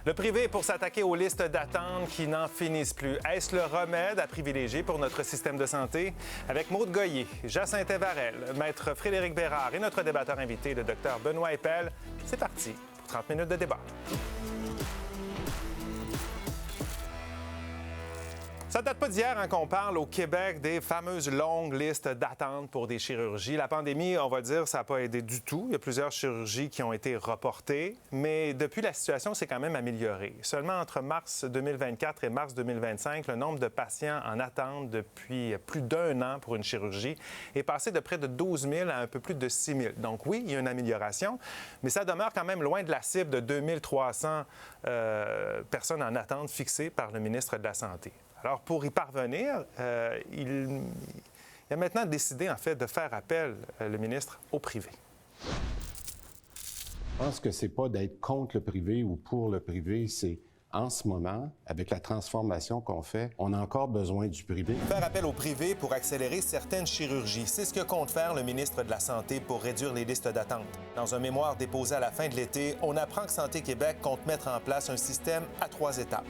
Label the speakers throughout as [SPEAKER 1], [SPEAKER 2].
[SPEAKER 1] Le privé pour s'attaquer aux listes d'attente qui n'en finissent plus. Est-ce le remède à privilégier pour notre système de santé? Avec Maude Goyer, Jacinthe Varel, Maître Frédéric Bérard et notre débatteur invité, le Dr Benoît Eppel, c'est parti pour 30 minutes de débat. Ça ne date pas d'hier qu'on parle au Québec des fameuses longues listes d'attente pour des chirurgies. La pandémie, on va dire, ça n'a pas aidé du tout. Il y a plusieurs chirurgies qui ont été reportées, mais depuis, la situation s'est quand même améliorée. Seulement entre mars 2024 et mars 2025, le nombre de patients en attente depuis plus d'1 an pour une chirurgie est passé de près de 12 000 à un peu plus de 6 000. Donc oui, il y a une amélioration, mais ça demeure quand même loin de la cible de 2 300 personnes en attente fixée par le ministre de la Santé. Alors, pour y parvenir, il a maintenant décidé, en fait, de faire appel, le ministre, au privé.
[SPEAKER 2] Je pense que c'est pas d'être contre le privé ou pour le privé, c'est en ce moment, avec la transformation qu'on fait, on a encore besoin du privé.
[SPEAKER 1] Faire appel au privé pour accélérer certaines chirurgies, c'est ce que compte faire le ministre de la Santé pour réduire les listes d'attente. Dans un mémoire déposé à la fin de l'été, on apprend que Santé Québec compte mettre en place un système à 3 étapes.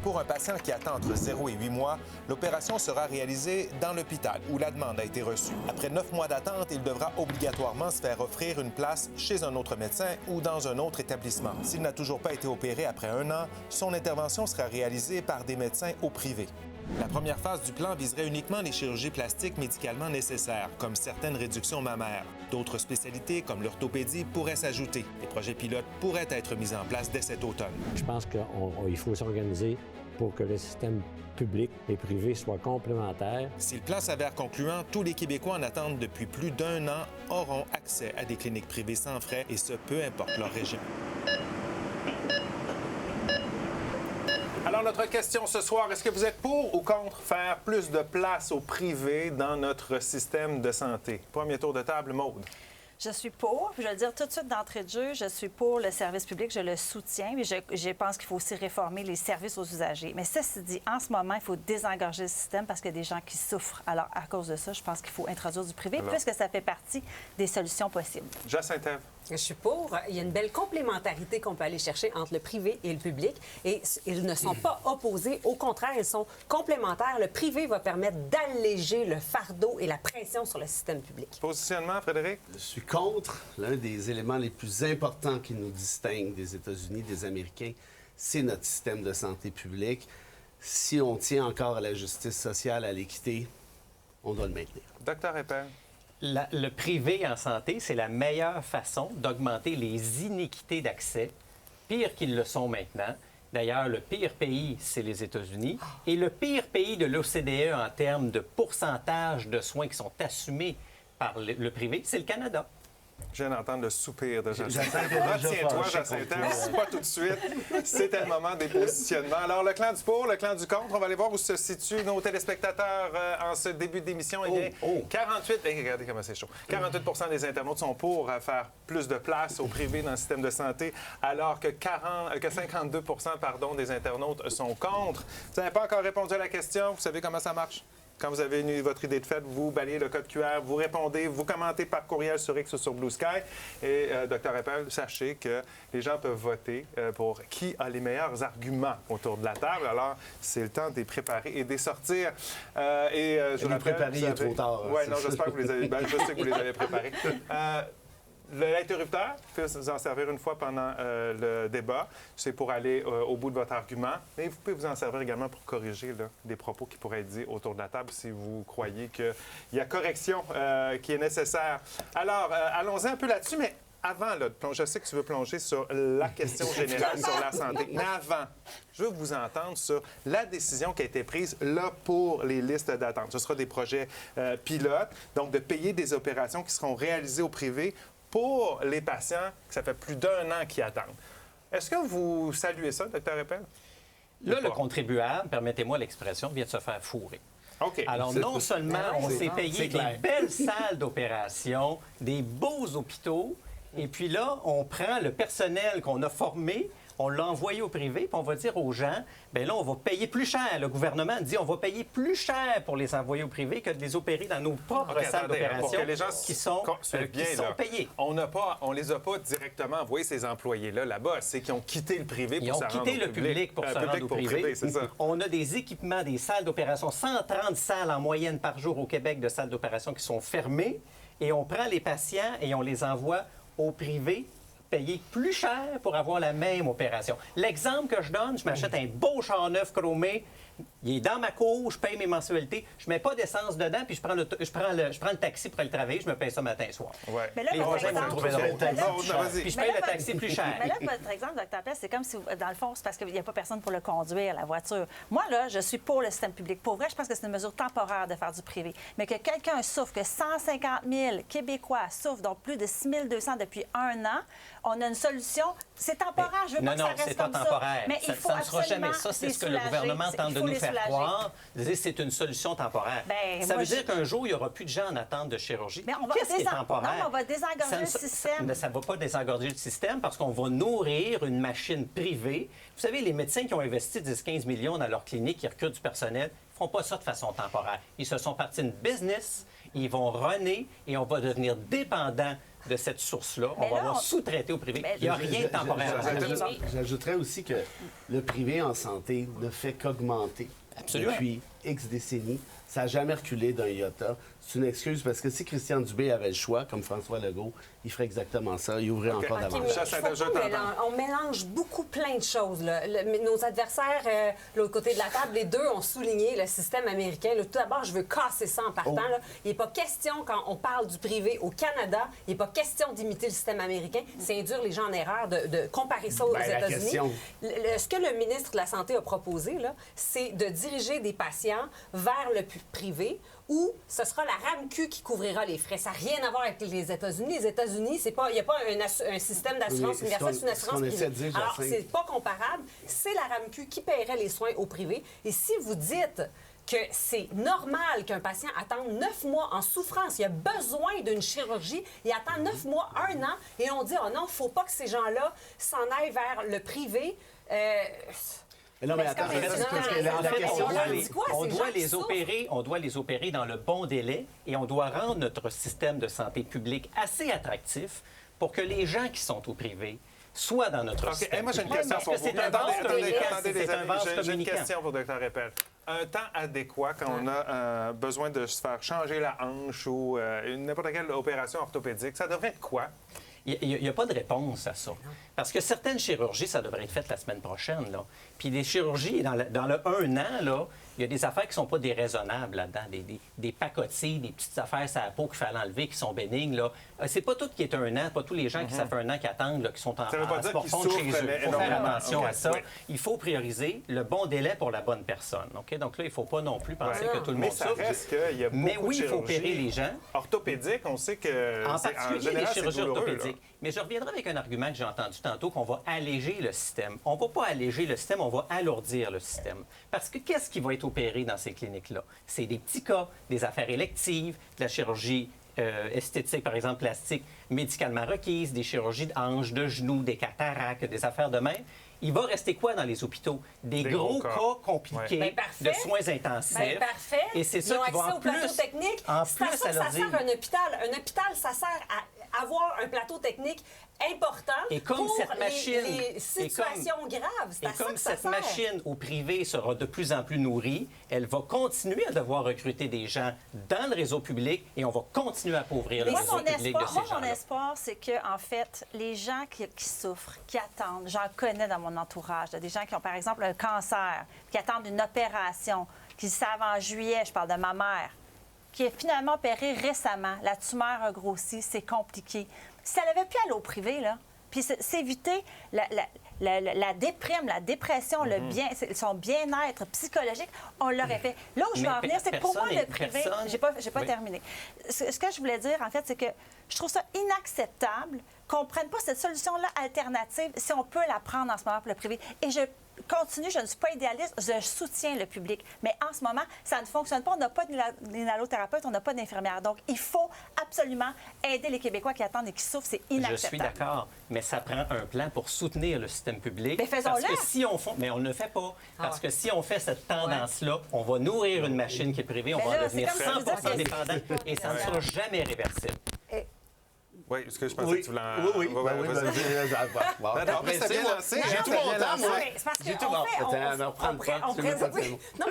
[SPEAKER 1] Pour un patient qui attend entre 0 et 8 mois, l'opération sera réalisée dans l'hôpital où la demande a été reçue. Après 9 mois d'attente, il devra obligatoirement se faire offrir une place chez un autre médecin ou dans un autre établissement. S'il n'a toujours pas été opéré après 1 an, son intervention sera réalisée par des médecins au privé. La première phase du plan viserait uniquement les chirurgies plastiques médicalement nécessaires, comme certaines réductions mammaires. D'autres spécialités, comme l'orthopédie, pourraient s'ajouter. Des projets pilotes pourraient être mis en place dès cet automne.
[SPEAKER 3] Je pense qu'il faut s'organiser pour que le système public et privé soient complémentaires.
[SPEAKER 1] Si le plan s'avère concluant, tous les Québécois en attente depuis plus d'1 an auront accès à des cliniques privées sans frais, et ce, peu importe leur région. Alors, notre question ce soir, est-ce que vous êtes pour ou contre faire plus de place au privé dans notre système de santé? Premier tour de table, Maude.
[SPEAKER 4] Je suis pour. Je vais le dire tout de suite d'entrée de jeu, je suis pour le service public, je le soutiens, mais je pense qu'il faut aussi réformer les services aux usagers. Mais ceci dit, en ce moment, il faut désengorger le système parce qu'il y a des gens qui souffrent. Alors, à cause de ça, je pense qu'il faut introduire du privé, puisque ça fait partie des solutions possibles.
[SPEAKER 1] Jacinthe.
[SPEAKER 5] Je suis pour. Il y a une belle complémentarité qu'on peut aller chercher entre le privé et le public. Et ils ne sont pas opposés. Au contraire, ils sont complémentaires. Le privé va permettre d'alléger le fardeau et la pression sur le système public.
[SPEAKER 1] Positionnement, Frédéric?
[SPEAKER 6] Je suis contre. L'un des éléments les plus importants qui nous distinguent des États-Unis, des Américains, c'est notre système de santé publique. Si on tient encore à la justice sociale, à l'équité, on doit le maintenir.
[SPEAKER 1] Docteur Eppel.
[SPEAKER 7] Le privé en santé, c'est la meilleure façon d'augmenter les iniquités d'accès, pire qu'ils le sont maintenant. D'ailleurs, le pire pays, c'est les États-Unis. Et le pire pays de l'OCDE en termes de pourcentage de soins qui sont assumés par le privé, c'est le Canada.
[SPEAKER 1] Je viens d'entendre le soupir de Jacinthe.
[SPEAKER 6] Retiens-toi,
[SPEAKER 1] Jacinthe, pas tout de suite. C'était le moment des positionnements. Alors, le clan du pour, le clan du contre, on va aller voir où se situent nos téléspectateurs en ce début d'émission. Eh bien, 48... regardez comment c'est chaud. 48 des internautes sont pour faire plus de place au privé dans le système de santé, alors que 52 des internautes sont contre. Vous n'avez pas encore répondu à la question. Vous savez comment ça marche? Quand vous avez eu votre idée de fête, vous balayez le code QR, vous répondez, vous commentez par courriel sur X ou sur Blue Sky. Et Dr Eppel, sachez que les gens peuvent voter pour qui a les meilleurs arguments autour de la table. Alors, c'est le temps de les préparer et de les sortir.
[SPEAKER 6] Je les préparer, il est trop tard.
[SPEAKER 1] Oui, non, j'espère que vous les avez... je sais que vous les avez préparés. L'interrupteur, il faut vous en servir une fois pendant le débat. C'est pour aller au bout de votre argument. Mais vous pouvez vous en servir également pour corriger des propos qui pourraient être dits autour de la table si vous croyez qu'il y a correction qui est nécessaire. Alors, allons-y un peu là-dessus, mais avant, là, je sais que tu veux plonger sur la question générale sur la santé, mais avant, je veux vous entendre sur la décision qui a été prise là pour les listes d'attente. Ce sera des projets pilotes, donc de payer des opérations qui seront réalisées au privé pour les patients que ça fait plus d'1 an qui attendent. Est-ce que vous saluez ça, Dr Eppel?
[SPEAKER 7] Là, le contribuable, permettez-moi l'expression, vient de se faire fourrer.
[SPEAKER 1] OK.
[SPEAKER 7] Alors, non seulement on s'est payé des belles salles d'opération, des beaux hôpitaux, et puis là, on prend le personnel qu'on a formé, on l'a envoyé au privé, puis on va dire aux gens, bien là, on va payer plus cher. Le gouvernement dit, on va payer plus cher pour les envoyer au privé que de les opérer dans nos propres salles d'opération
[SPEAKER 1] pour que les gens
[SPEAKER 7] qui sont payés.
[SPEAKER 1] On les a pas directement envoyés, ces employés-là, là-bas. C'est qu'ils ont quitté le privé pour
[SPEAKER 7] se rendre au public. Ils ont quitté le public pour se rendre au privé.
[SPEAKER 1] C'est ça.
[SPEAKER 7] On a des équipements, des salles d'opération, 130 salles en moyenne par jour au Québec de salles d'opération qui sont fermées, et on prend les patients et on les envoie au privé, payer plus cher pour avoir la même opération. L'exemple que je donne, je m'achète un beau char neuf chromé, il est dans ma cour, je paye mes mensualités, je mets pas d'essence dedans, puis je prends le taxi pour aller travailler, je me paye ça matin et soir.
[SPEAKER 1] Ouais.
[SPEAKER 4] Mais là,
[SPEAKER 7] les voisins vont me trouver drôle. Puis je paye le taxi plus cher.
[SPEAKER 4] Mais là, votre exemple, Dr. Pless, c'est comme si, dans le fond, c'est parce qu'il n'y a pas personne pour le conduire, la voiture. Moi, là, je suis pour le système public. Pour vrai, je pense que c'est une mesure temporaire de faire du privé. Mais que quelqu'un souffre, que 150 000 Québécois souffrent, donc plus de 6 200 depuis 1 an, on a une solution. C'est temporaire. Je veux pas que ça reste comme ça.
[SPEAKER 7] Non, c'est pas temporaire.
[SPEAKER 4] Mais il faut
[SPEAKER 7] ça ne sera jamais ça. C'est ce que le gouvernement tente de nous faire croire. C'est une solution temporaire. Ça veut dire qu'un jour, il n'y aura plus de gens en attente de chirurgie. Qu'est-ce qui est temporaire?
[SPEAKER 4] Non, on va désengorger le système.
[SPEAKER 7] Ça ne va pas désengorger le système parce qu'on va nourrir une machine privée. Vous savez, les médecins qui ont investi 10-15 millions dans leur clinique, qui recrutent du personnel, ne font pas ça de façon temporaire. Ils se sont partis d'une business, ils vont runner et on va devenir dépendant de cette source-là. On va avoir sous-traité au privé. Il n'y a rien de temporaire.
[SPEAKER 6] J'ajouterais aussi que le privé en santé ne fait qu'augmenter depuis X décennies. Ça n'a jamais reculé d'un iota. C'est une excuse parce que si Christian Dubé avait le choix, comme François Legault, il ferait exactement ça. Il ouvrait encore davantage.
[SPEAKER 5] On mélange beaucoup plein de choses. Là. Nos adversaires, de l'autre côté de la table, les deux ont souligné le système américain. Là, tout d'abord, je veux casser ça en partant. Là. Il n'est pas question, quand on parle du privé au Canada, il n'est pas question d'imiter le système américain. C'est induire les gens en erreur de comparer ça aux États-Unis. Ce que le ministre de la Santé a proposé, là, c'est de diriger des patients vers le privé où ce sera la RAMQ qui couvrira les frais. Ça n'a rien à voir avec les États-Unis. Les États-Unis, il n'y a pas un système d'assurance universelle, c'est une assurance privée. Alors, c'est pas comparable. C'est la RAMQ qui paierait les soins au privé. Et si vous dites que c'est normal qu'un patient attende 9 mois en souffrance, il a besoin d'une chirurgie, il attend 9 mois, 1 an, et on dit « Oh non, il ne faut pas que ces gens-là s'en aillent vers le privé. »
[SPEAKER 6] Mais non, mais attends,
[SPEAKER 7] on doit les opérer dans le bon délai et on doit rendre notre système de santé publique assez attractif pour que les gens qui sont au privé soient dans notre système.
[SPEAKER 1] Moi, j'ai une question pour vous. J'ai une
[SPEAKER 7] communicant.
[SPEAKER 1] question pour Dr. Eppel. Un temps adéquat quand on a besoin de se faire changer la hanche ou n'importe quelle opération orthopédique, ça devrait être quoi?
[SPEAKER 7] Il n'y a pas de réponse à ça. Parce que certaines chirurgies, ça devrait être fait la semaine prochaine. Là. Puis les chirurgies, dans le 1 an, là, il y a des affaires qui ne sont pas déraisonnables là-dedans. Des pacotilles, des petites affaires sur la peau qu'il fallait enlever, qui sont bénignes. Là. C'est pas tout qui est 1 an, pas tous les gens qui ça fait 1 an qui attendent, là, qui sont en sport-fond chez eux. Il faut faire attention à ça. Oui. Il faut prioriser le bon délai pour la bonne personne. Okay? Donc là, il ne faut pas non plus penser que tout le monde souffre.
[SPEAKER 1] Il y a beaucoup
[SPEAKER 7] mais oui, il faut opérer les gens.
[SPEAKER 1] Orthopédiques, on sait que
[SPEAKER 7] en particulier les chirurgies orthopédiques. Mais je reviendrai avec un argument que j'ai entendu tantôt, qu'on va alléger le système. On ne va pas alléger le système, on va alourdir le système. Parce que qu'est-ce qui va être opéré dans ces cliniques-là? C'est des petits cas, des affaires électives, de la chirurgie esthétique, par exemple plastique, médicalement requise, des chirurgies de hanches, de genoux, des cataractes, des affaires de main. Il va rester quoi dans les hôpitaux? Des gros cas compliqués de soins intensifs.
[SPEAKER 5] Parfait.
[SPEAKER 7] Et c'est ça qui va en plus...
[SPEAKER 5] plateau technique. C'est à ça que ça sert un hôpital. Un hôpital, ça sert à avoir un plateau technique important
[SPEAKER 7] et comme
[SPEAKER 5] pour
[SPEAKER 7] cette machine,
[SPEAKER 5] les situations graves.
[SPEAKER 7] Et comme cette machine au privé sera de plus en plus nourrie, elle va continuer à devoir recruter des gens dans le réseau public et on va continuer à appauvrir le réseau public de ces gens-là.
[SPEAKER 4] Mon espoir, c'est que, en fait, les gens qui souffrent, qui attendent, j'en connais dans mon entourage, des gens qui ont, par exemple, un cancer, qui attendent une opération, qui savent en juillet, je parle de ma mère, qui est finalement opérée récemment. La tumeur a grossi, c'est compliqué. Si elle avait pu aller au privé, là, puis s'éviter la déprime, la dépression, son bien-être psychologique, on l'aurait fait. Là où je veux en venir, c'est que pour moi, le privé... J'ai pas terminé. Ce que je voulais dire, en fait, c'est que je trouve ça inacceptable qu'on prenne pas cette solution-là alternative si on peut la prendre en ce moment pour le privé. Et je continue, je ne suis pas idéaliste, je soutiens le public. Mais en ce moment, ça ne fonctionne pas. On n'a pas d'inhalothérapeute, on n'a pas d'infirmière. Donc, il faut absolument aider les Québécois qui attendent et qui souffrent. C'est inacceptable.
[SPEAKER 7] Je suis d'accord, mais ça prend un plan pour soutenir le système public.
[SPEAKER 4] Mais faisons-le.
[SPEAKER 7] Parce que si on fait... Mais on ne le fait pas. Parce que si on fait cette tendance-là, on va nourrir une machine qui est privée, on va en devenir 100% dépendant et ça ne sera jamais réversible.
[SPEAKER 1] Oui, parce que je pensais que tu voulais...
[SPEAKER 6] Oui.
[SPEAKER 1] Après, c'est bien lancé.
[SPEAKER 6] J'ai tout mon temps, moi.
[SPEAKER 5] C'est parce
[SPEAKER 6] J'ai
[SPEAKER 5] qu'on
[SPEAKER 6] tout mon
[SPEAKER 5] fait-
[SPEAKER 6] temps.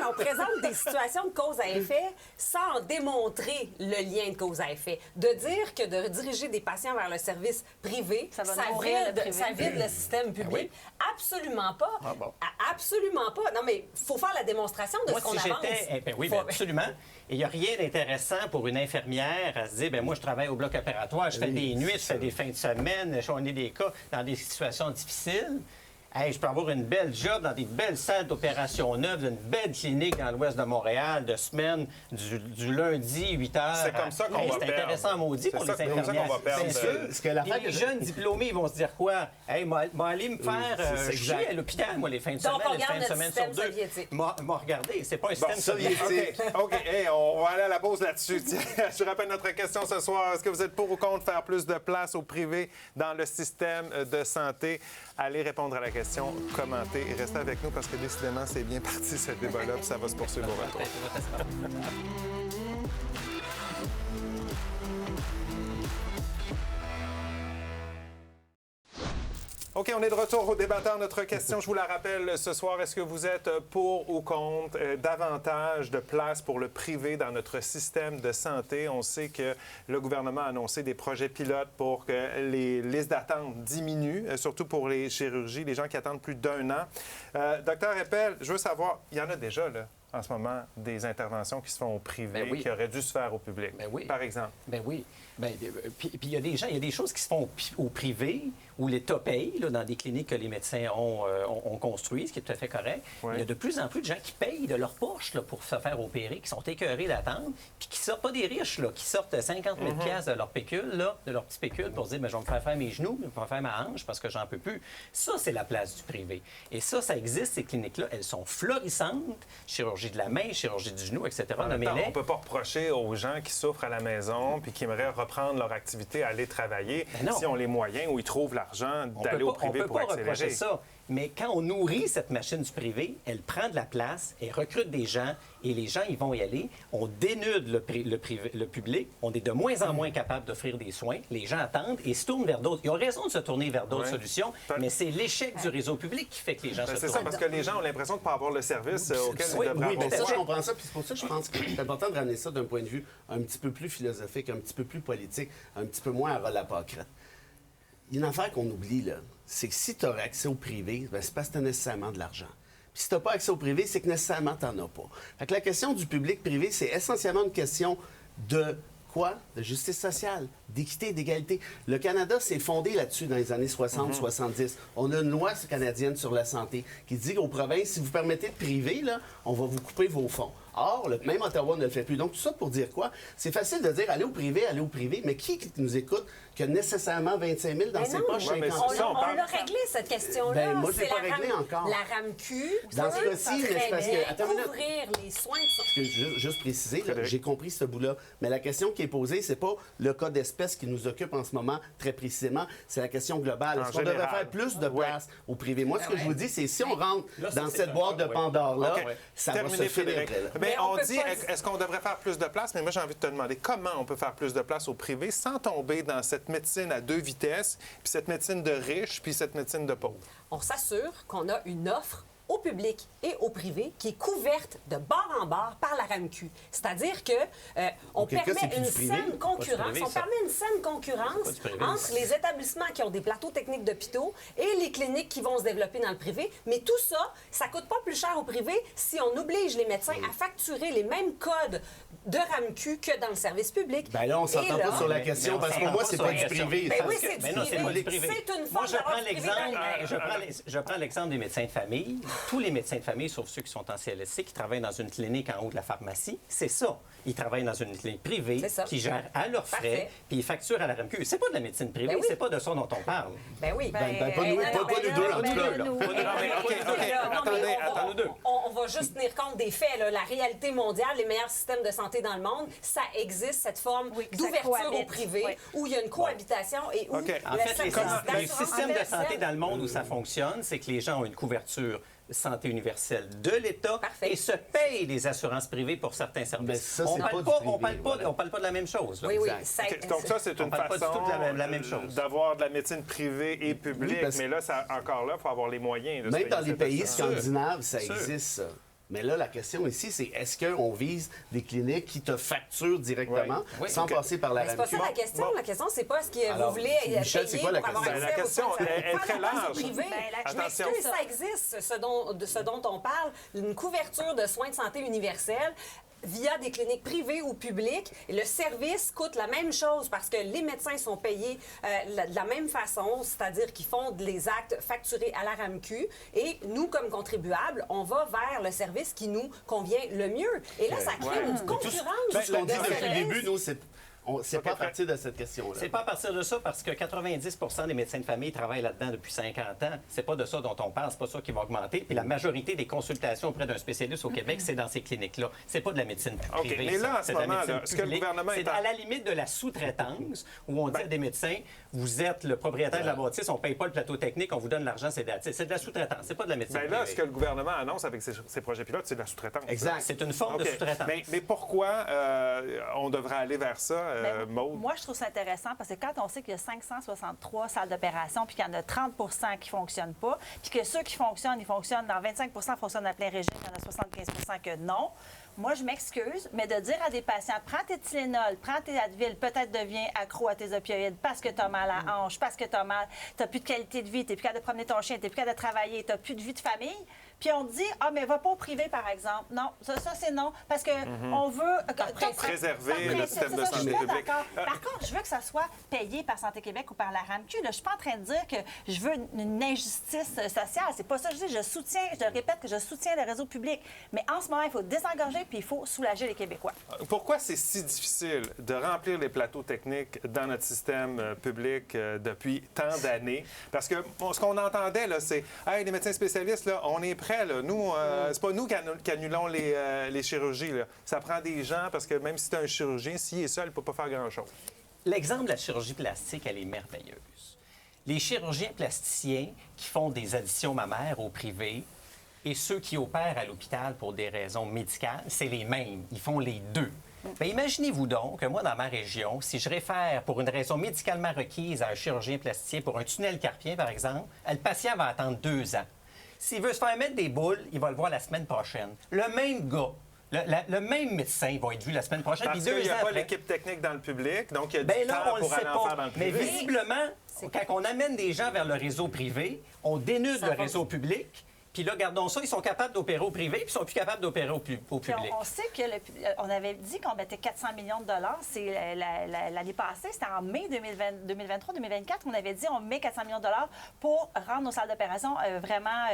[SPEAKER 5] on présente des situations de cause à effet sans démontrer le lien de cause à effet. De dire que de diriger des patients vers le service privé,
[SPEAKER 4] Ça va nourrir le privé.
[SPEAKER 5] ça vide le système public. Absolument pas. Absolument pas. Non, mais il faut faire la démonstration de
[SPEAKER 7] Moi,
[SPEAKER 5] ce qu'on
[SPEAKER 7] si
[SPEAKER 5] avance.
[SPEAKER 7] j'étais... oui, bien, absolument. Et il n'y a rien d'intéressant pour une infirmière à se dire, moi, je travaille au bloc opératoire, je fais des nuits, je fais des fins de semaine, on est des cas dans des situations difficiles. Hey, je peux avoir une belle job dans des belles salles d'opération neuves, d'une belle clinique dans l'ouest de Montréal, de semaine, du lundi, 8 h.
[SPEAKER 1] C'est comme ça qu'on va
[SPEAKER 7] C'est
[SPEAKER 1] perdre.
[SPEAKER 7] intéressant, maudit, pour les
[SPEAKER 1] C'est comme ça
[SPEAKER 7] infirmières.
[SPEAKER 1] qu'on va perdre.
[SPEAKER 7] Bien sûr.
[SPEAKER 6] Ce que l'affaire
[SPEAKER 7] Puis les
[SPEAKER 6] que-
[SPEAKER 7] jeunes diplômés, ils vont se dire quoi? Hey, moi, aller me faire
[SPEAKER 6] c'est exact.
[SPEAKER 7] chier à l'hôpital, moi, les fins de
[SPEAKER 5] Donc,
[SPEAKER 7] semaine,
[SPEAKER 5] on
[SPEAKER 7] les fins
[SPEAKER 5] garde
[SPEAKER 7] de
[SPEAKER 5] notre
[SPEAKER 7] semaine
[SPEAKER 5] système
[SPEAKER 7] sur deux.
[SPEAKER 5] soviétique.
[SPEAKER 7] M'a regardé, c'est pas un système
[SPEAKER 6] soviétique.
[SPEAKER 1] OK, hey, on va aller à la pause là-dessus. Tiens, je rappelle notre question ce soir. Est-ce que vous êtes pour ou contre faire plus de place au privé dans le système de santé? Allez répondre à la question, commentez et restez avec nous parce que décidément, c'est bien parti ce débat-là puis ça va se poursuivre au retour. OK, on est de retour au débatteur. Notre question, je vous la rappelle ce soir, est-ce que vous êtes pour ou contre davantage de place pour le privé dans notre système de santé? On sait que le gouvernement a annoncé des projets pilotes pour que les listes d'attente diminuent, surtout pour les chirurgies, les gens qui attendent plus d'1 an. Docteur Eppel, je veux savoir, il y en a déjà, là, en ce moment, des interventions qui se font au privé,
[SPEAKER 7] Ben oui.
[SPEAKER 1] qui auraient dû se faire au public,
[SPEAKER 7] Ben oui.
[SPEAKER 1] par exemple.
[SPEAKER 7] Ben oui. Puis il y a des gens, il y a des choses qui se font au privé où l'État paye, là, dans des cliniques que les médecins ont construites, ce qui est tout à fait correct.
[SPEAKER 1] Ouais.
[SPEAKER 7] Il y a de plus en plus de gens qui payent de leur poche là, pour se faire opérer, qui sont écœurés d'attendre, puis qui sortent, pas des riches, là, qui sortent 50 000 piastres de leur pécule, là, de leur petit pécule, pour se dire, je vais me faire faire mes genoux, je vais me faire ma hanche parce que j'en peux plus. Ça, c'est la place du privé. Et ça existe, ces cliniques-là. Elles sont florissantes. Chirurgie de la main, chirurgie du genou, etc.
[SPEAKER 1] En même temps,
[SPEAKER 7] Nommez-les.
[SPEAKER 1] on ne peut pas reprocher aux gens qui souffrent à la maison puis qui aimeraient reprendre leur activité à aller travailler
[SPEAKER 7] Ben non.
[SPEAKER 1] si ont les moyens ou ils trouvent l'argent d'aller au privé pour
[SPEAKER 7] On peut pas reprocher
[SPEAKER 1] accélérer.
[SPEAKER 7] ça. Mais quand on nourrit cette machine du privé, elle prend de la place, elle recrute des gens et les gens, ils vont y aller. On dénude le public. On est de moins en moins capable d'offrir des soins. Les gens attendent et se tournent vers d'autres. Ils ont raison de se tourner vers d'autres
[SPEAKER 1] Ouais.
[SPEAKER 7] solutions, mais c'est l'échec du réseau public qui fait que les gens
[SPEAKER 1] Ben,
[SPEAKER 7] se
[SPEAKER 1] c'est
[SPEAKER 7] tournent.
[SPEAKER 1] ça, parce que les gens ont l'impression de ne pas avoir le service auquel ils
[SPEAKER 7] Oui,
[SPEAKER 1] devraient
[SPEAKER 7] oui,
[SPEAKER 1] avoir.
[SPEAKER 7] ben,
[SPEAKER 6] Ça, je comprends ça. Puis c'est pour ça que je pense que c'est important de ramener ça d'un point de vue un petit peu plus philosophique, un petit peu plus politique, un petit peu moins à relapocrate. Il y a une affaire qu'on oublie, là. C'est que si tu as accès au privé, ben, c'est parce que tu as nécessairement de l'argent. Puis si tu n'as pas accès au privé, c'est que nécessairement tu n'en as pas. Fait que la question du public-privé, c'est essentiellement une question de quoi? De justice sociale, d'équité et d'égalité. Le Canada s'est fondé là-dessus dans les années 60-70. On a une loi canadienne sur la santé qui dit aux provinces, si vous permettez de priver, là, on va vous couper vos fonds. Or, même Ottawa ne le fait plus. Donc, tout ça pour dire quoi? C'est facile de dire allez au privé, mais qui nous écoute qui a nécessairement 25 000 dans
[SPEAKER 5] Mais
[SPEAKER 6] ses
[SPEAKER 5] non,
[SPEAKER 6] poches?
[SPEAKER 1] Ouais, mais
[SPEAKER 6] 50 000?
[SPEAKER 1] ça, on
[SPEAKER 5] On
[SPEAKER 1] parle-
[SPEAKER 5] l'a réglé, cette question-là.
[SPEAKER 6] Ben, moi, je l'ai
[SPEAKER 5] C'est
[SPEAKER 6] pas
[SPEAKER 5] la
[SPEAKER 6] réglé encore.
[SPEAKER 5] La RAMQ
[SPEAKER 6] Dans ce
[SPEAKER 5] peut
[SPEAKER 6] cas-ci, mais c'est
[SPEAKER 5] très
[SPEAKER 6] parce que-
[SPEAKER 5] bien
[SPEAKER 6] attends une minute.
[SPEAKER 5] couvrir les soins de santé.
[SPEAKER 6] Que juste préciser, là,
[SPEAKER 1] Frédéric.
[SPEAKER 6] j'ai compris ce bout-là. Mais la question qui est posée, c'est pas le cas d'espèce qui nous occupe en ce moment très précisément, c'est la question globale.
[SPEAKER 1] En
[SPEAKER 6] Est-ce qu'on devrait
[SPEAKER 1] général.
[SPEAKER 6] faire plus de
[SPEAKER 1] Ouais.
[SPEAKER 6] place au privé? Moi, ce que je vous dis, c'est si on rentre
[SPEAKER 7] Là, ça,
[SPEAKER 6] dans
[SPEAKER 7] c'est
[SPEAKER 6] cette
[SPEAKER 7] un
[SPEAKER 6] boîte de
[SPEAKER 7] cas, ouais.
[SPEAKER 6] Pandore-là,
[SPEAKER 1] OK.
[SPEAKER 6] ça va
[SPEAKER 1] Terminé,
[SPEAKER 6] se finir
[SPEAKER 1] Frédéric.
[SPEAKER 6] après, là.
[SPEAKER 1] Mais
[SPEAKER 5] Mais on
[SPEAKER 1] on
[SPEAKER 5] peut
[SPEAKER 1] dit,
[SPEAKER 5] pas-
[SPEAKER 1] est-ce qu'on devrait faire plus de place? Mais moi, j'ai envie de te demander comment on peut faire plus de place au privé sans tomber dans cette médecine à deux vitesses, puis cette médecine de riches, puis cette médecine de pauvres.
[SPEAKER 5] On s'assure qu'on a une offre au public et au privé qui est couverte de bord en bord par la RAMQ. C'est-à-dire que on
[SPEAKER 6] Auquel cas, c'est
[SPEAKER 5] permet
[SPEAKER 6] plus
[SPEAKER 5] une
[SPEAKER 6] du privé.
[SPEAKER 5] saine concurrence,
[SPEAKER 7] privé,
[SPEAKER 5] on
[SPEAKER 7] ça.
[SPEAKER 5] permet une saine concurrence
[SPEAKER 7] Pas du privé.
[SPEAKER 5] entre les établissements qui ont des plateaux techniques d'hôpitaux et les cliniques qui vont se développer dans le privé. Mais tout ça, ça coûte pas plus cher au privé si on oblige les médecins à facturer les mêmes codes de RAMQ que dans le service public.
[SPEAKER 6] Ben là, on s'entend
[SPEAKER 5] Et là-
[SPEAKER 6] pas sur la
[SPEAKER 7] Mais
[SPEAKER 6] question
[SPEAKER 7] on
[SPEAKER 6] parce que
[SPEAKER 7] s'entend
[SPEAKER 6] pour moi,
[SPEAKER 7] pas
[SPEAKER 6] c'est
[SPEAKER 7] sur
[SPEAKER 6] pas
[SPEAKER 7] la
[SPEAKER 6] du
[SPEAKER 7] question.
[SPEAKER 6] privé.
[SPEAKER 5] Ben
[SPEAKER 6] Ça-
[SPEAKER 5] oui, c'est du
[SPEAKER 7] Mais non, c'est pas du
[SPEAKER 5] privé.
[SPEAKER 7] privé.
[SPEAKER 5] C'est une
[SPEAKER 7] Moi,
[SPEAKER 5] forme
[SPEAKER 7] je prends
[SPEAKER 5] d'offre privée
[SPEAKER 7] l'exemple.
[SPEAKER 5] dans le-
[SPEAKER 7] Je prends l'exemple des médecins de famille. tous les médecins de famille, sauf ceux qui sont en CLSC, qui travaillent dans une clinique en haut de la pharmacie, c'est ça. Ils travaillent dans une clinique privée qui gère à leurs frais, puis ils facturent à la RAMQ. C'est pas de la médecine privée, c'est pas de ça dont on parle.
[SPEAKER 5] Ben oui.
[SPEAKER 6] Pas nous deux, en tout cas.
[SPEAKER 5] On va juste tenir compte des faits. Là. La réalité mondiale, les meilleurs systèmes de santé dans le monde, ça existe, cette forme d'ouverture au privé, où il y a une cohabitation et où...
[SPEAKER 7] En fait, les systèmes de santé dans le monde où ça fonctionne, c'est que les gens ont une couverture santé universelle de l'État et se payent des assurances privées pour certains services.
[SPEAKER 6] Mais ça,
[SPEAKER 7] on ne parle pas de la même chose. Là.
[SPEAKER 5] Oui, oui.
[SPEAKER 1] Donc ça, c'est une façon
[SPEAKER 7] la même chose.
[SPEAKER 1] d'avoir de la médecine privée et publique.
[SPEAKER 6] Oui,
[SPEAKER 1] mais là, encore là, il faut avoir les moyens.
[SPEAKER 6] Même dans les pays scandinaves, ça existe, ça. Mais là, la question ici, c'est est-ce qu'on vise des cliniques qui te facturent directement sans passer par la RAMQ?
[SPEAKER 5] C'est pas ça la question. La question, c'est pas ce que vous voulez
[SPEAKER 6] Michel, c'est quoi la question?
[SPEAKER 1] La question est très large.
[SPEAKER 5] Je m'excuse, ça existe, ce dont on parle, une couverture de soins de santé universelle via des cliniques privées ou publiques. Et le service coûte la même chose parce que les médecins sont payés de la même façon, c'est-à-dire qu'ils font des actes facturés à la RAMQ. Et nous, comme contribuables, on va vers le service qui nous convient le mieux. Et là, ça crée une concurrence.
[SPEAKER 6] Tout ce qu'on dit depuis le début, nous, c'est pas à partir de cette question-là.
[SPEAKER 7] C'est pas à partir de ça parce que 90 des médecins de famille travaillent là-dedans depuis 50 ans. C'est pas de ça dont on parle, c'est pas ça qui va augmenter. Puis la majorité des consultations auprès d'un spécialiste au Québec, c'est dans ces cliniques-là. C'est pas de la médecine privée.
[SPEAKER 1] Mais là, à ce moment-là, ce que le gouvernement
[SPEAKER 7] c'est à la limite de la sous-traitance où on dit à des médecins, vous êtes le propriétaire de la bâtisse, on paye pas le plateau technique, on vous donne l'argent, c'est de la sous-traitance. C'est pas de la médecine privée.
[SPEAKER 1] Là, ce que le gouvernement annonce avec ces projets pilotes, c'est de la sous-traitance.
[SPEAKER 7] Exact. C'est une forme de sous-traitance.
[SPEAKER 1] Mais pourquoi on devrait aller vers ça, Maude?
[SPEAKER 4] Moi, je trouve ça intéressant parce que quand on sait qu'il y a 563 salles d'opération puis qu'il y en a 30 qui ne fonctionnent pas, puis que ceux qui fonctionnent, ils fonctionnent dans 25 fonctionnent à plein régime, il y en a 75 que non. Moi, je m'excuse, mais de dire à des patients, prends tes Tylenol, prends tes Advil, peut-être deviens accro à tes opioïdes parce que tu as mal à la hanche, parce que tu n'as plus de qualité de vie, tu n'es plus capable de promener ton chien, tu n'es plus capable de travailler, tu n'as plus de vie de famille. Puis on dit, mais va pas au privé, par exemple. Non, ça c'est non. Parce que on veut
[SPEAKER 1] préserver le système de santé publique.
[SPEAKER 4] Par contre, je veux que ça soit payé par Santé Québec ou par la RAMQ. Là, je suis pas en train de dire que je veux une injustice sociale. C'est pas ça que je dis. Je répète que je soutiens le réseau public. Mais en ce moment, il faut désengorger puis il faut soulager les Québécois.
[SPEAKER 1] Pourquoi c'est si difficile de remplir les plateaux techniques dans notre système public depuis tant d'années? Parce que ce qu'on entendait, là, c'est « Hey, les médecins spécialistes, là, on est prêts. Là. Nous, c'est pas nous qui annulons les chirurgies. Là. Ça prend des gens parce que même si c'est un chirurgien, s'il est seul, il ne peut pas faire grand-chose. »
[SPEAKER 7] L'exemple de la chirurgie plastique, elle est merveilleuse. Les chirurgiens plasticiens qui font des additions mammaires au privé et ceux qui opèrent à l'hôpital pour des raisons médicales, c'est les mêmes. Ils font les deux. Bien, imaginez-vous donc que moi, dans ma région, si je réfère pour une raison médicalement requise à un chirurgien plasticien pour un tunnel carpien, par exemple, le patient va attendre 2 ans. S'il veut se faire mettre des boules, il va le voir la semaine prochaine. Le même gars, le même médecin va être vu la semaine prochaine.
[SPEAKER 1] Parce qu'il n'y a pas l'équipe technique dans le public, donc il y a du temps pour aller en faire dans le privé.
[SPEAKER 7] Mais visiblement, quand on amène des gens vers le réseau privé, on dénude le réseau public. Puis là, gardons ça, ils sont capables d'opérer au privé, puis ils sont plus capables d'opérer au public.
[SPEAKER 4] On sait qu'on avait dit qu'on mettait 400 millions de dollars. C'est l'année passée, c'était en mai 2023-2024, on avait dit on met 400 millions de dollars pour rendre nos salles d'opération vraiment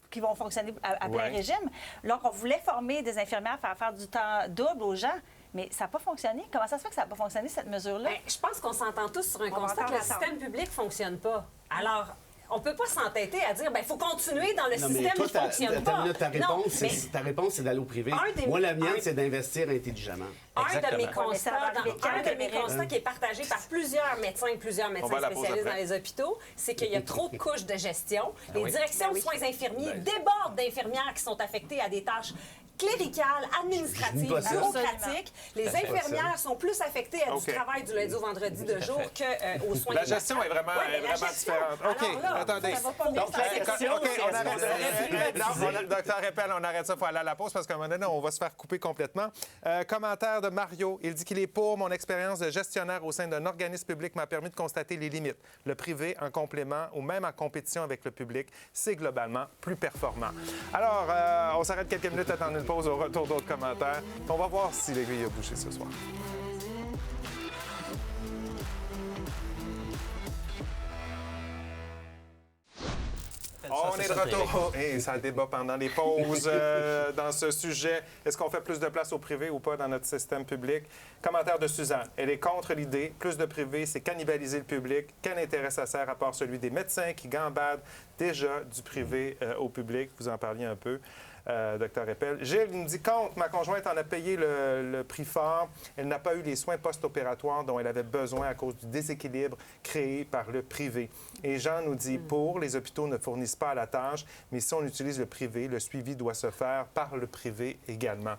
[SPEAKER 4] qui vont fonctionner à plein régime. Donc, on voulait former des infirmières, faire du temps double aux gens. Mais ça n'a pas fonctionné. Comment ça se fait que ça n'a pas fonctionné, cette mesure-là?
[SPEAKER 5] Bien, je pense qu'on s'entend tous sur un constat que le système public ne fonctionne pas. Alors, on ne peut pas s'entêter à dire, il faut continuer dans le système qui ne fonctionne pas.
[SPEAKER 6] Ta réponse, c'est d'aller au privé. Moi, la mienne, c'est d'investir intelligemment.
[SPEAKER 5] Un de mes constats qui est partagé par plusieurs médecins spécialistes dans les hôpitaux, c'est qu'il y a trop de couches de gestion. Les directions de soins infirmiers débordent d'infirmières qui sont affectées à des tâches cléricales, administratives, bureaucratiques. Les infirmières sont plus affectées à du travail du lundi au vendredi de jour qu'aux soins.
[SPEAKER 1] La gestion est vraiment différente. OK, attendez. Donc, on arrête ça. Docteur Repel, on arrête ça. Il faut aller à la pause parce qu'à un moment donné, on va se faire couper complètement. Commentaire de Mario. Il dit qu'il est pour. Mon expérience de gestionnaire au sein d'un organisme public m'a permis de constater les limites. Le privé, en complément ou même en compétition avec le public, c'est globalement plus performant. Alors, on s'arrête quelques minutes, attendre une pause au retour d'autres commentaires. On va voir si l'aiguille a bougé ce soir. On est de retour. Et ça débat pendant les pauses dans ce sujet. Est-ce qu'on fait plus de place au privé ou pas dans notre système public? Commentaire de Suzanne. Elle est contre l'idée. Plus de privé, c'est cannibaliser le public. Quel intérêt ça sert à part celui des médecins qui gambadent déjà du privé au public? Vous en parliez un peu. Dr Eppel. Gilles nous dit contre, ma conjointe en a payé le prix fort. Elle n'a pas eu les soins post-opératoires dont elle avait besoin à cause du déséquilibre créé par le privé. Et Jean nous dit pour, les hôpitaux ne fournissent pas à la tâche, mais si on utilise le privé, le suivi doit se faire par le privé également.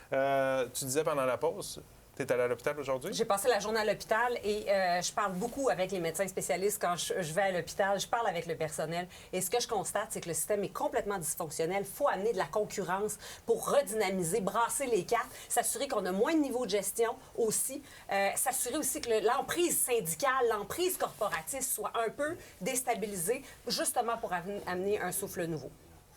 [SPEAKER 1] Tu disais pendant la pause, tu es allé à l'hôpital aujourd'hui?
[SPEAKER 5] J'ai passé la journée à l'hôpital et je parle beaucoup avec les médecins spécialistes quand je vais à l'hôpital. Je parle avec le personnel. Et ce que je constate, c'est que le système est complètement dysfonctionnel. Il faut amener de la concurrence pour redynamiser, brasser les cartes, s'assurer qu'on a moins de niveau de gestion aussi, s'assurer aussi que l'emprise syndicale, l'emprise corporatiste soit un peu déstabilisée, justement pour amener un souffle nouveau.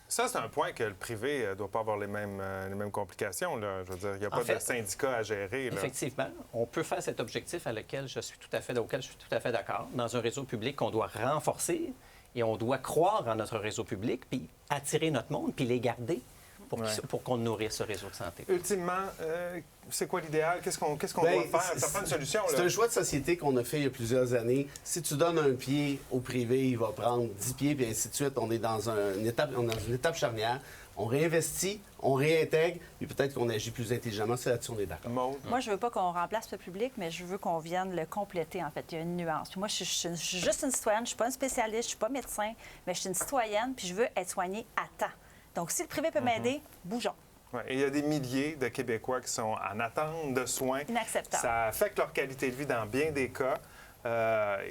[SPEAKER 1] Ça, c'est un point que le privé ne doit pas avoir les mêmes complications. Là. Je veux dire, il n'y a pas de syndicat à gérer. Là.
[SPEAKER 7] Effectivement, on peut faire cet objectif auquel je suis tout à fait d'accord. Dans un réseau public qu'on doit renforcer et on doit croire en notre réseau public, puis attirer notre monde, puis les garder pour qu'on nourrisse ce réseau de santé.
[SPEAKER 1] Ultimement, c'est quoi l'idéal? Qu'est-ce qu'on doit faire? Ça prend une solution.
[SPEAKER 6] C'est un choix de société qu'on a fait il y a plusieurs années. Si tu donnes un pied au privé, il va prendre 10 pieds, puis ainsi de suite. On est dans une étape charnière. On réinvestit, on réintègre, puis peut-être qu'on agit plus intelligemment. C'est là-dessus on est d'accord.
[SPEAKER 4] Moi, je veux pas qu'on remplace le public, mais je veux qu'on vienne le compléter, en fait. Il y a une nuance. Puis moi, je suis juste une citoyenne, je suis pas une spécialiste, je suis pas médecin, mais je suis une citoyenne, puis je veux être soignée à temps. Donc, si le privé peut m'aider, bougeons.
[SPEAKER 1] Ouais, et il y a des milliers de Québécois qui sont en attente de soins.
[SPEAKER 4] Inacceptable.
[SPEAKER 1] Ça affecte leur qualité de vie dans bien des cas.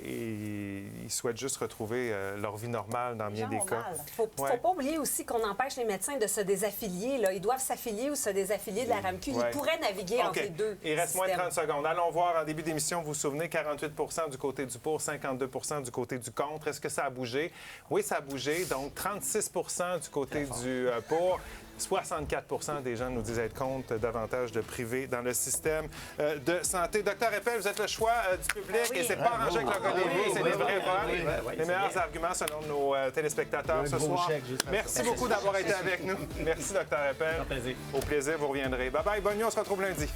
[SPEAKER 1] Et ils souhaitent juste retrouver leur vie normale dans bien des cas.
[SPEAKER 5] Il ne faut pas oublier aussi qu'on empêche les médecins de se désaffilier. Là. Ils doivent s'affilier ou se désaffilier de la RAMQ. Ils pourraient naviguer entre les deux.
[SPEAKER 1] Il reste moins de 30 secondes. Allons voir en début d'émission, vous vous souvenez, 48 du côté du pour, 52 du côté du contre. Est-ce que ça a bougé? Oui, ça a bougé. Donc, 36 du côté du pour. 64 des gens nous disent être contre davantage de privé dans le système de santé. Dr Eppel, vous êtes le choix du public et c'est pas arrangé avec le Godévy, c'est le vrai vote. Les meilleurs arguments selon nos téléspectateurs ce soir. Merci beaucoup d'avoir été avec nous. Merci, Dr Eppel. Au plaisir, vous reviendrez. Bye bye, bonne nuit, on se retrouve lundi.